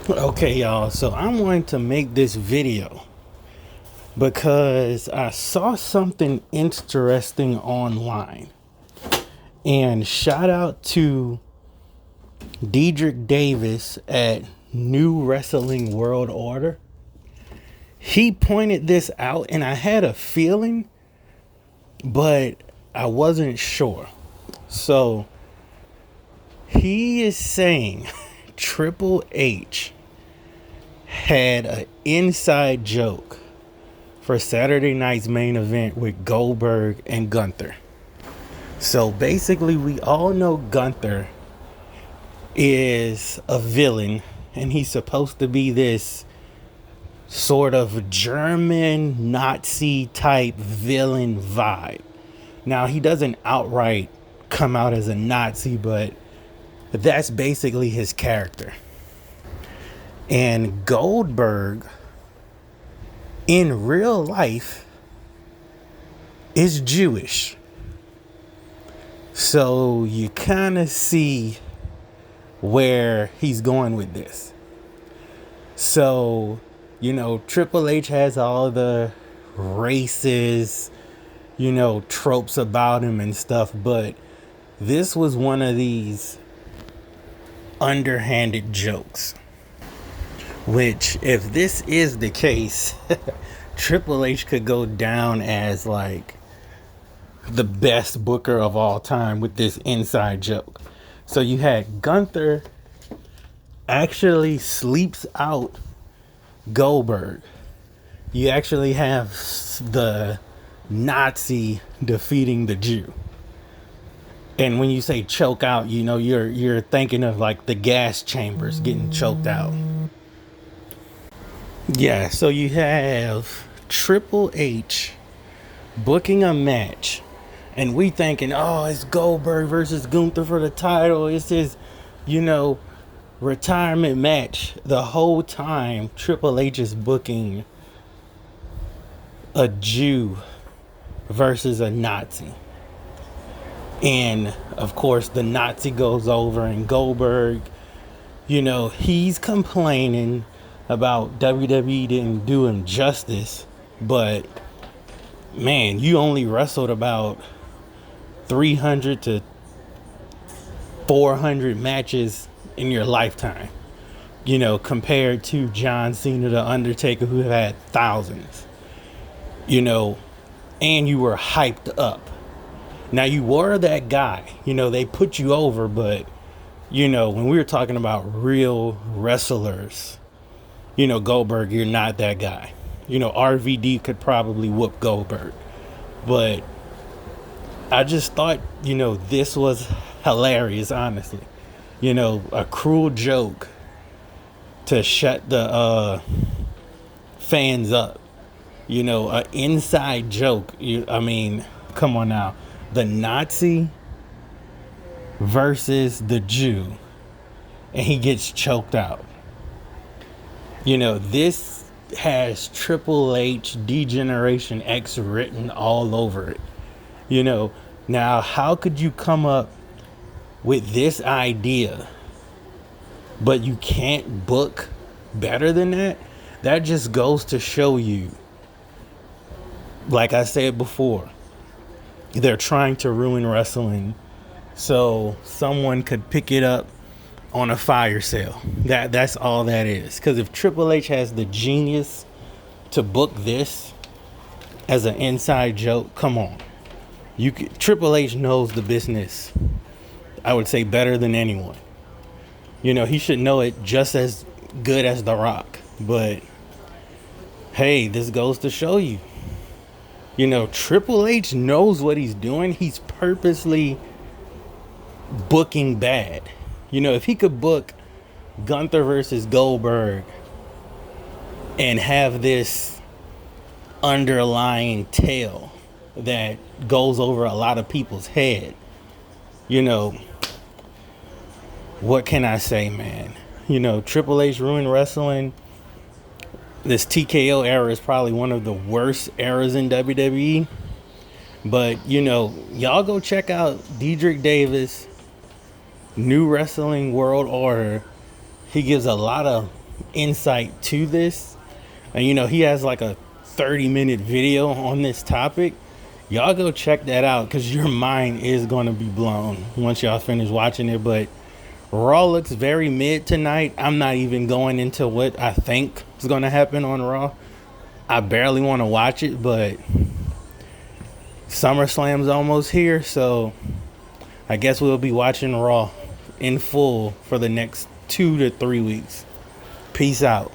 Okay, y'all, so I'm going to make this video because I saw something interesting online. And shout out to Diedrich Davis at New Wrestling World Order. He pointed this out, and I had a feeling, but I wasn't sure. So he is saying Triple H had an inside joke for Saturday night's main event with Goldberg and Gunther. So basically, we all know Gunther is a villain, and he's supposed to be this sort of German Nazi type villain vibe. Now, he doesn't outright come out as a Nazi, but that's basically his character. And Goldberg, in real life, is Jewish. So you kind of see where he's going with this. So, Triple H has all the races, tropes about him and stuff, but this was one of these underhanded jokes. Which, if this is the case, Triple H could go down as like the best booker of all time with this inside joke. So you had Gunther actually sleeps out Goldberg. You actually have the Nazi defeating the Jew. And when you say choke out, you're thinking of like the gas chambers getting choked out. Yeah, so you have Triple H booking a match, and we thinking, oh, it's Goldberg versus Gunther for the title. It's his, retirement match. The whole time, Triple H is booking a Jew versus a Nazi. And, of course, the Nazi goes over, and Goldberg, he's complaining about WWE didn't do him justice, but man, you only wrestled about 300 to 400 matches in your lifetime, compared to John Cena, The Undertaker, who had thousands, and you were hyped up. Now, you were that guy, they put you over, but, when we were talking about real wrestlers, Goldberg, you're not that guy. RVD could probably whoop Goldberg. But I just thought, this was hilarious, honestly. A cruel joke to shut the fans up. An inside joke. Come on now. The Nazi versus the Jew. And he gets choked out. This has Triple H Degeneration X written all over it. Now how could you come up with this idea, but you can't book better than that? That just goes to show you, like I said before, they're trying to ruin wrestling so someone could pick it up on a fire sale. That's all that is. Because if Triple H has the genius to book this as an inside joke, come on. Triple H knows the business, I would say, better than anyone. He should know it just as good as The Rock. But hey, this goes to show you, Triple H knows what he's doing. He's purposely booking bad. If he could book Gunther versus Goldberg and have this underlying tale that goes over a lot of people's head, what can I say, man? Triple H ruined wrestling. This TKO era is probably one of the worst eras in WWE. But, y'all go check out Diedrich Davis, New Wrestling World Order. He gives a lot of insight to this. And you know, he has like a 30-minute video on this topic. Y'all go check that out, because your mind is going to be blown once y'all finish watching it. But Raw looks very mid tonight. I'm not even going into what I think is going to happen on Raw. I barely want to watch it, but SummerSlam's almost here, so I guess we'll be watching Raw in full for the next 2 to 3 weeks. Peace out.